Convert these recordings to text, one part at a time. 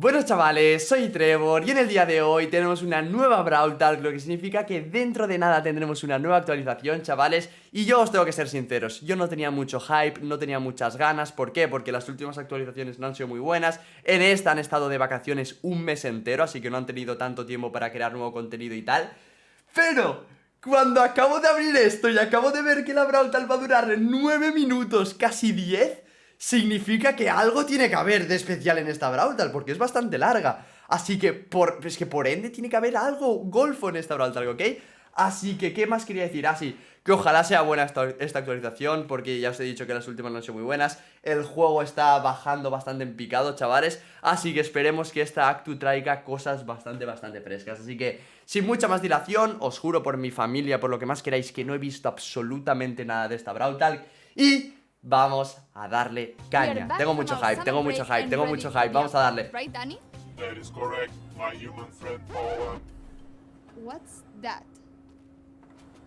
Bueno chavales, soy Trebor y en el día de hoy tenemos una nueva Brawl Talk, lo que significa que dentro de nada tendremos una nueva actualización, chavales. Y yo os tengo que ser sinceros, yo no tenía mucho hype, no tenía muchas ganas. ¿Por qué? Porque las últimas actualizaciones no han sido muy buenas. En esta han estado de vacaciones un mes entero, así que no han tenido tanto tiempo para crear nuevo contenido y tal. Pero cuando acabo de abrir esto y acabo de ver que la Brawl Talk va a durar 9 minutos, casi 10... significa que algo tiene que haber de especial en esta Brawl Talk, porque es bastante larga. Así que por ende tiene que haber algo golfo en esta Brawl Talk, ¿ok? Así que, ¿qué más quería decir? Así que ojalá sea buena esta actualización, porque ya os he dicho que las últimas no han sido muy buenas. El juego está bajando bastante en picado, chavales. Así que esperemos que esta actu traiga cosas bastante frescas. Así que, sin mucha más dilación, os juro por mi familia, por lo que más queráis, que no he visto absolutamente nada de esta Brawl Talk. Y vamos a darle caña. Tengo mucho hype, tengo mucho hype. Vamos a darle. Right, Danny? That is correct, my human friend Paula. What's that?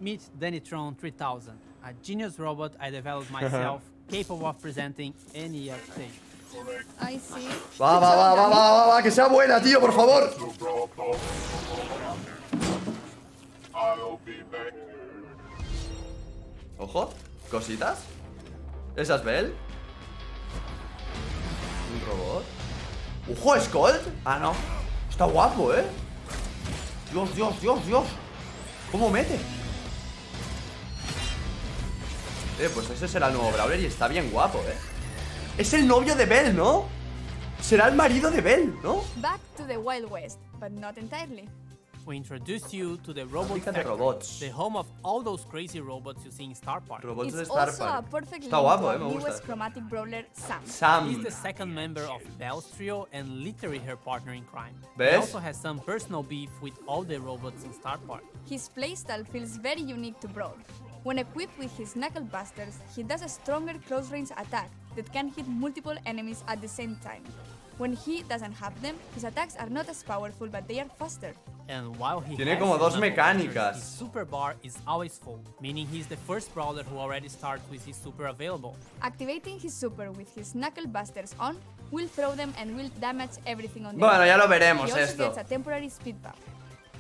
Meet Dannytron 3000, a genius robot I developed myself, capable of presenting any update. Correct. I see. Va, que sea buena, tío, por favor. To Brawl Talk. I'll be back. Ojo, cositas. ¿Esa es Belle? ¿Un robot? ¡Ojo, Skull! Ah, no. Está guapo, ¿eh? Dios. ¿Cómo mete? Pues ese será el nuevo Brawler y está bien guapo, ¿eh? Es el novio de Belle, ¿no? Será el marido de Belle, ¿no? Back to the Wild West, but not entirely. We introduce you to the Robot Fábrica de Factory, robots. the home of all those crazy robots you see in Star Park. Robots de It's Star also a Park. perfect Está link guapo, to our me newest gusta. chromatic brawler, Sam. He's Sam. the second member of Belle's trio and literally her partner in crime. He ¿Ves? also has some personal beef with all the robots in Star Park. His playstyle feels very unique to Brawl. When equipped with his knuckle busters, he does a stronger close-range attack that can hit multiple enemies at the same time. When he doesn't have them, his attacks are not as powerful, but they are faster. And while he Tiene has como his dos knuckle mecánicas. busters, his super bar is always full, meaning he's the first brawler who already starts with his super available. Activating his super with his knuckle busters on will throw them and will damage everything on the Bueno, way. ya lo veremos He also esto. gets a temporary speed buff.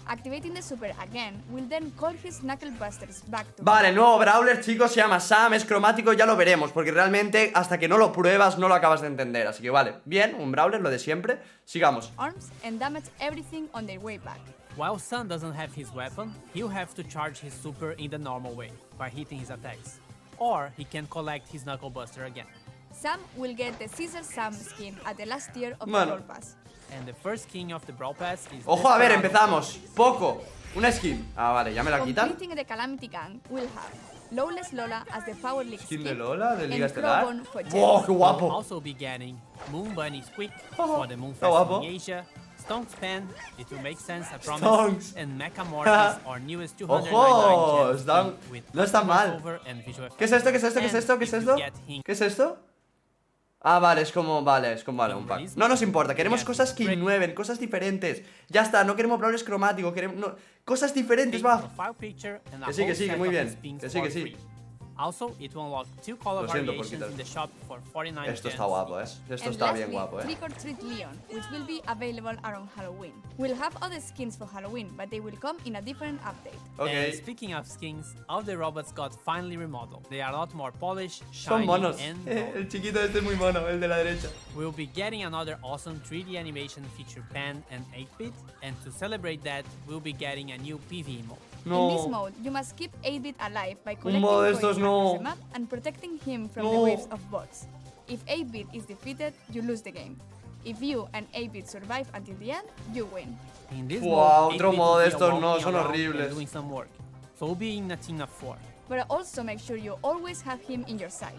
Activating the super again will then call his knuckle busters back to Vale, el nuevo Brawler, chicos, se llama Sam, es cromático, ya lo veremos, porque realmente hasta que no lo pruebas no lo acabas de entender. Así que vale, bien, un Brawler, lo de siempre. Sigamos. arms and damage everything on their way back. While Sun doesn't have his weapon, he'll have to charge his super in the normal way, by hitting his attacks. Or he can collect his Knuckle Buster again. Sam will get the Caesar Sam skin at the last tier of the Bueno. Brawl Pass. And the first king of the Brawl Pass is... Ojo, a ver, Desperado. empezamos. Poco. Una skin. Ah, vale, ya me la quitan. Completing the Calamity Gang will have Lawless Lola as the Power League Skin skin de Lola, de Liga and Estelar. Crowbone for ¡Wow, Jet. qué We'll guapo! also be getting Moon Bunny Squeak Oh, for the Moon está guapo. Festival in Asia, Stone's Pen, it will make sense, I promise, Stonks. and Mecha Mortis, our newest 299 Ojo, gem están- skin with no está mal. voiceover and visual ¿Qué es esto? ¿Qué es effects. esto? ¿Qué es And esto? ¿Qué es if you esto? get him ¿Qué es esto? Ah, vale, es como, vale, un pack. No nos importa, queremos cosas que innueven, cosas diferentes. Ya está, no queremos Brawlers cromáticos, queremos... no, cosas diferentes, va. profile picture and a Que sí, whole que set muy of bien. his pins Que sí, for que sí. free. Also, it will unlock 2 color Lo siento por variations quitar. in the shop for 49 Esto está gems guapo, each. Esto And está bien lastly, guapo, Trick or Treat Leon, which will be available around Halloween. We'll have other skins for Halloween, but they will come in a different update. Ok. And speaking of skins, all the robots got finally remodeled. They are a lot more polished, Son shiny, monos. and bold. El chiquito este es muy mono, el de la derecha. We'll be getting another awesome 3D animation feature Pan and 8-bit, and to celebrate that, we'll be getting a new PvE mode. In this No. mode, you must keep 8-bit alive by collecting modo de coins estos across no. the map and protecting him from No. the waves of bots. If 8-bit is defeated, you lose the game. If you and 8-bit survive until the end, you win. In this Wow, mode, otro 8-bit modo will de be estos no, walking son around horribles. and doing some work. So we'll be in a team of 4. But also make sure you always have him in your sight.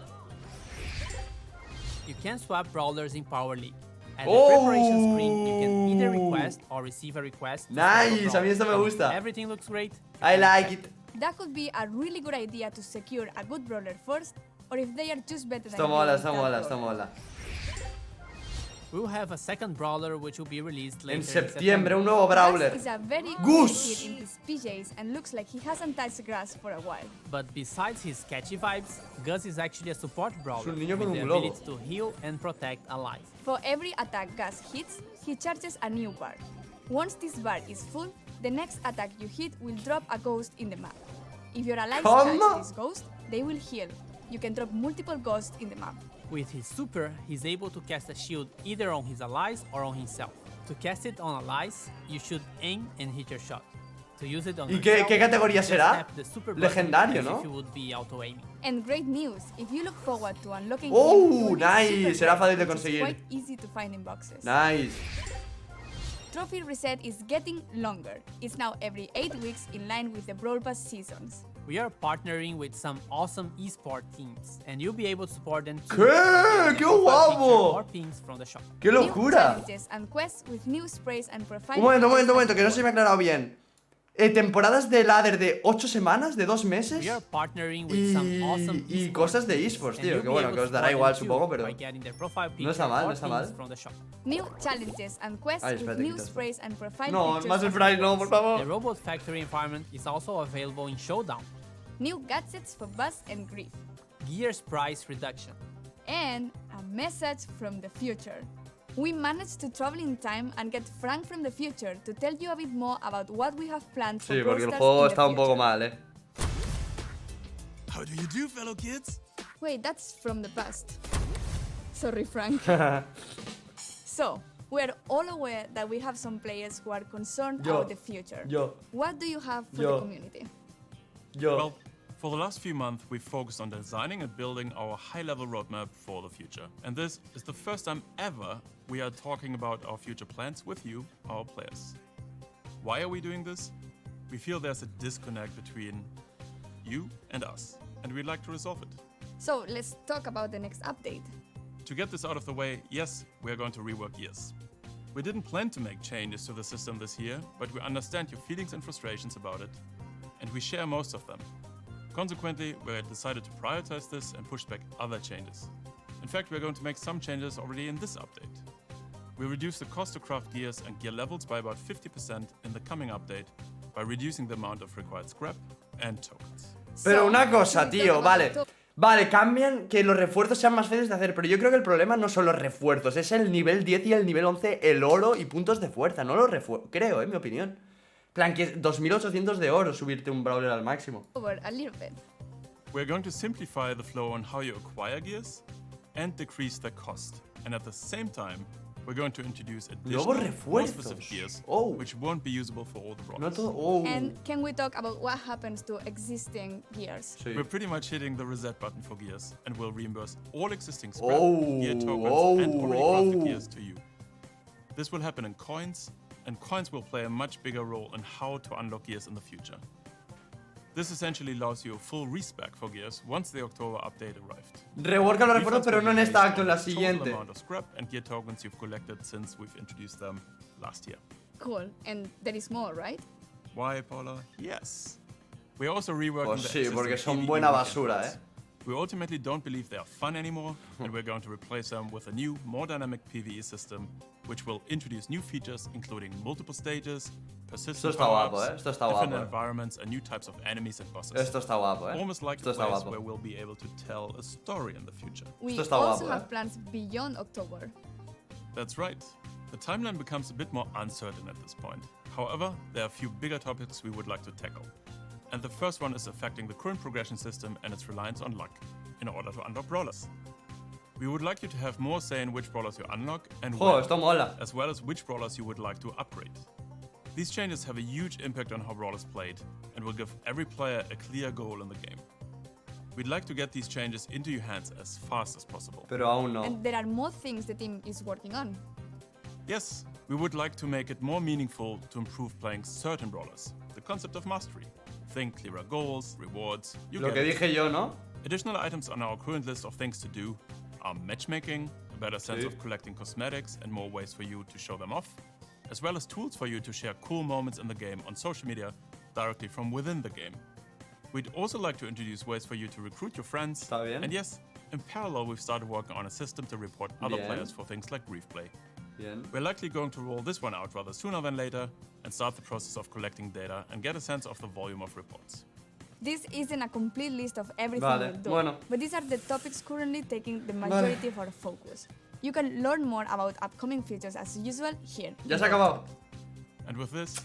You can swap brawlers in Power League. At the Oh. preparation screen, you can either request or receive a request. to swap a Nice, a mí brawler. esto me gusta. Everything looks great. I like it. That could be a really good idea to secure a good brawler first, or if they are just better Esto than you mola, with esto that mola, esto brawler. mola. We'll have a second brawler which will be released later En in septiembre, un nuevo brawler. Gus is a very Gus. good kid in his PJs and looks like he hasn't touched grass for a while. But besides his catchy vibes, Gus is actually a support brawler un niño with con the un globo. ability to heal and protect allies. For every attack Gus hits, he charges a new bar. Once this bar is full, the next attack you hit will drop a ghost in the map. If your allies ¿Cómo? touch this ghost, they will heal. You can drop multiple ghosts in the map. With his super, he's able to cast a shield either on his allies or on himself. To cast it on allies, you should aim and hit your shot. To use it on ¿Y yourself, qué categoría just será? tap the super Legendario, button as ¿no? if you would be auto-aiming. And great news, if you look forward to unlocking Oh, him, you will be nice. super Será rare, fácil de which is conseguir. quite easy to find in boxes. Nice. Trophy reset is getting longer. It's now every 8 weeks in line with the Brawl Pass seasons. We are partnering with some awesome esport teams, and you'll be able to support them too. ¿Qué? by ¡Qué getting a profile guapo! picture or pins from the shop. ¡Qué New locura! challenges and quests with new sprays and profile Un momento, pictures que no se me ha aclarado bien. Temporadas de ladder de 8 semanas, de 2 meses. We are partnering with some awesome Y esport cosas de teams, esports, and tío. you'll Que be bueno, able que to os dará support igual, them supongo, too pero. by getting their profile No está picture mal, or no está pins mal. from the shop. New challenges and quests Ay, with espérate, new quita esto. sprays and profile No, pictures más of spray, no, por heroes. favor. The Robot Factory environment is also available in Showdown. New gadgets for Buzz and Grief. Gears price reduction. And a message from the future. We managed to travel in time and get Frank from the future to tell you a bit more about what we have planned for Sí, Brawl porque el Stars juego in the está un poco future. mal, How do you do, fellow kids? Wait, that's from the past. Sorry, Frank. So, we're all aware that we have some players who are concerned Yo. about the future. Yo. What do you have for Yo. the community? Yo. Well, for the last few months, we've focused on designing and building our high-level roadmap for the future. And this is the first time ever we are talking about our future plans with you, our players. Why are we doing this? We feel there's a disconnect between you and us, and we'd like to resolve it. So, let's talk about the next update. To get this out of the way, yes, we are going to rework Gears. We didn't plan to make changes to the system this year, but we understand your feelings and frustrations about it, and we share most of them. Consequently, we decided to prioritize this and push back other changes. In fact, we're going to make some changes already in this update. We reduced the cost to craft gears and gear levels by about 50% in the coming update by reducing the amount of required scrap and tokens. Pero So, una cosa, should we tío, talk about vale. the top- Vale, cambian que los refuerzos sean más fáciles de hacer. Pero yo creo que el problema no son los refuerzos. Es el nivel 10 y el nivel 11, el oro y puntos de fuerza. No los refuerzos. Creo, mi opinión. Plan, que es 2800 de oro subirte un brawler al máximo. Over a little bit. We're going to simplify the flow on how you acquire gears and decrease their cost. And at the same time, we're going to introduce additional, more refuerzos. specific gears, Oh. which won't be usable for all the No brawlers. todo. Oh. And can we talk about what happens to existing gears? Sí. We're pretty much hitting the reset button for gears, and will reimburse all existing scrap, Oh, gear tokens, oh, and already crafted oh. gears to you. This will happen in coins, and coins will play a much bigger role in how to unlock gears in the future. This essentially allows you a full respec for gears once the October update arrived. Reworka los refuerzos, Refunds pero will no be en esta based acto, en on la the total siguiente. amount of scrap and gear tokens you've collected since we've introduced them last year. Cool. And there is more, right? Why, Paula? Yes. We're also reworking Pues the sí, porque existing son PvE buena weekend basura, modes. We ultimately don't believe they are fun anymore, and we're going to replace them with a new, more dynamic PvE system, which will introduce new features including multiple stages, persistent Esto está guapo, power-ups, Esto está different guapo, environments, and new types of enemies and bosses. Esto está guapo, Almost like Esto the está place guapo. where we'll be able to tell a story in the future. We Esto está also guapo, have plans beyond October. That's right. The timeline becomes a bit more uncertain at this point. However, there are a few bigger topics we would like to tackle. And the first one is affecting the current progression system and its reliance on luck in order to unlock brawlers. We would like you to have more say in which brawlers you unlock and Jo, when, esto mola. as well as which brawlers you would like to upgrade. These changes have a huge impact on how brawlers played and will give every player a clear goal in the game. We'd like to get these changes into your hands as fast as possible. Pero aún no. And there are more things the team is working on. Yes, we would like to make it more meaningful to improve playing certain brawlers. The concept of mastery. Think clearer goals, rewards, you Lo get que it. dije yo, ¿no? Additional items on our current list of things to do are matchmaking, a better sense Sí. of collecting cosmetics and more ways for you to show them off, as well as tools for you to share cool moments in the game on social media directly from within the game. We'd also like to introduce ways for you to recruit your friends, Está bien. and yes, In parallel, we've started working on a system to report other Bien. players for things like grief play. Bien. We're likely going to roll this one out rather sooner than later and start the process of collecting data and get a sense of the volume of reports. This isn't a complete list of everything Vale, we'll do, bueno. but these are the topics currently taking the majority of our focus. You can learn more about upcoming features as usual here. Ya se ha acabado. And with this,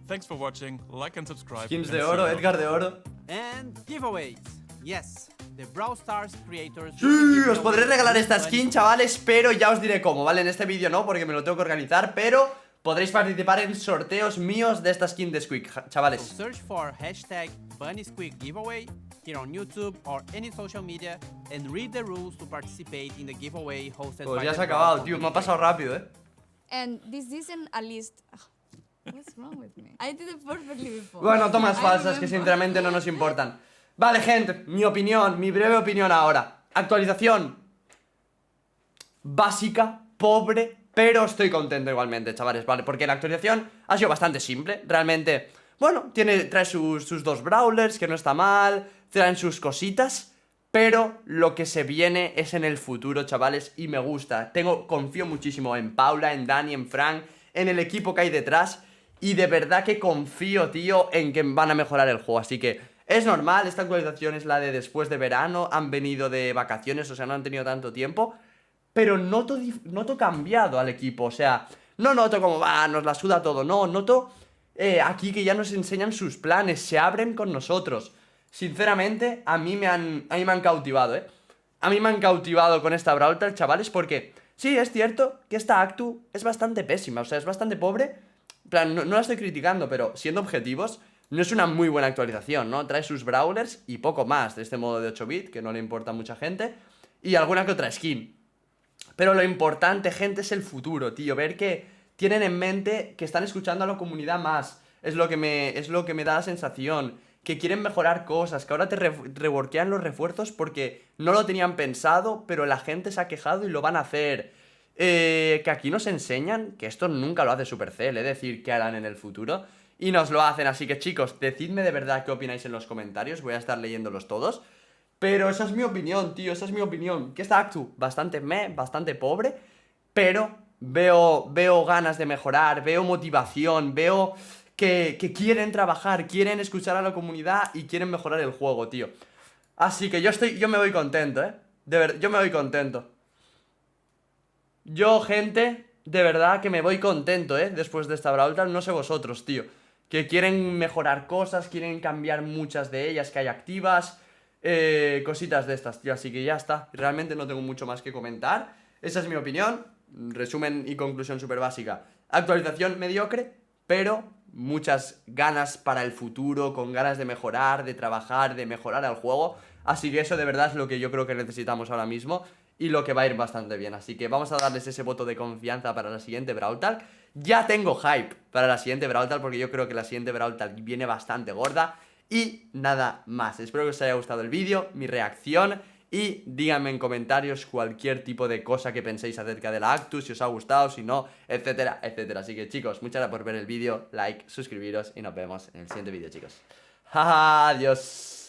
thanks for watching, like and subscribe. Skins and de see oro, you. Edgar de oro. And giveaways. Yes, the Brawl Stars creators. Sí, os podré regalar esta skin, chavales, pero ya os diré cómo, ¿vale? En este vídeo no, porque me lo tengo que organizar, pero podréis participar en sorteos míos de esta skin de Squeak, So chavales. search for hashtag BunnySqueak giveaway here on YouTube or any social media and read the rules to participate in the giveaway hosted Pues by ya the se ha Brawl acabado, tío, me ha community. pasado rápido, And this isn't a list. Ugh, what's wrong with me? I did it perfectly before. Bueno, tomas I falsas que remember. sinceramente no nos importan. Vale, gente, mi opinión, mi breve opinión ahora. Actualización básica, pobre, pero estoy contento igualmente, chavales, ¿vale? Porque la actualización ha sido bastante simple. Realmente, bueno, trae sus dos brawlers, que no está mal, traen sus cositas, pero lo que se viene es en el futuro, chavales, y me gusta. Confío muchísimo en Paula, en Dani, en Frank, en el equipo que hay detrás, y de verdad que confío, tío, en que van a mejorar el juego. Así que es normal, esta actualización es la de después de verano, han venido de vacaciones, o sea, no han tenido tanto tiempo, pero noto cambiado al equipo, o sea, no noto como, nos la suda todo, no, noto aquí que ya nos enseñan sus planes, se abren con nosotros. Sinceramente, a mí me han cautivado, A mí me han cautivado con esta Brawl Talk, chavales, porque sí, es cierto que esta actu es bastante pésima, o sea, es bastante pobre. En plan, no la estoy criticando, pero siendo objetivos, no es una muy buena actualización, ¿no? Trae sus brawlers y poco más de este modo de 8 bit, que no le importa a mucha gente, y alguna que otra skin. Pero lo importante, gente, es el futuro, tío. Ver que tienen en mente que están escuchando a la comunidad más. Es lo que me da la sensación. Que quieren mejorar cosas, que ahora te reworkean los refuerzos porque no lo tenían pensado, pero la gente se ha quejado y lo van a hacer. Que aquí nos enseñan que esto nunca lo hace Supercell, es decir, que harán en el futuro. Y nos lo hacen, así que chicos, decidme de verdad qué opináis en los comentarios, voy a estar leyéndolos todos. Pero esa es mi opinión, tío, esa es mi opinión. Que esta actu, bastante bastante pobre, pero veo ganas de mejorar, veo motivación, veo que quieren trabajar, quieren escuchar a la comunidad y quieren mejorar el juego, tío. Así que yo me voy contento, De verdad, yo me voy contento. Yo, gente, de verdad que me voy contento, después de esta Brawl Talk, no sé vosotros, tío. Que quieren mejorar cosas, quieren cambiar muchas de ellas que hay activas, cositas de estas, tío. Así que ya está, realmente no tengo mucho más que comentar. Esa es mi opinión, resumen y conclusión súper básica. Actualización mediocre, pero muchas ganas para el futuro, con ganas de mejorar, de trabajar, de mejorar el juego. Así que eso de verdad es lo que yo creo que necesitamos ahora mismo y lo que va a ir bastante bien. Así que vamos a darles ese voto de confianza para la siguiente Brawl Talk. Ya tengo hype para la siguiente Brawl Talk porque yo creo que la siguiente Brawl Talk viene bastante gorda. Y nada más, espero que os haya gustado el vídeo, mi reacción. Y díganme en comentarios cualquier tipo de cosa que penséis acerca de la actu, si os ha gustado, si no, etcétera, etcétera. Así que chicos, muchas gracias por ver el vídeo, like, suscribiros y nos vemos en el siguiente vídeo, chicos. Adiós.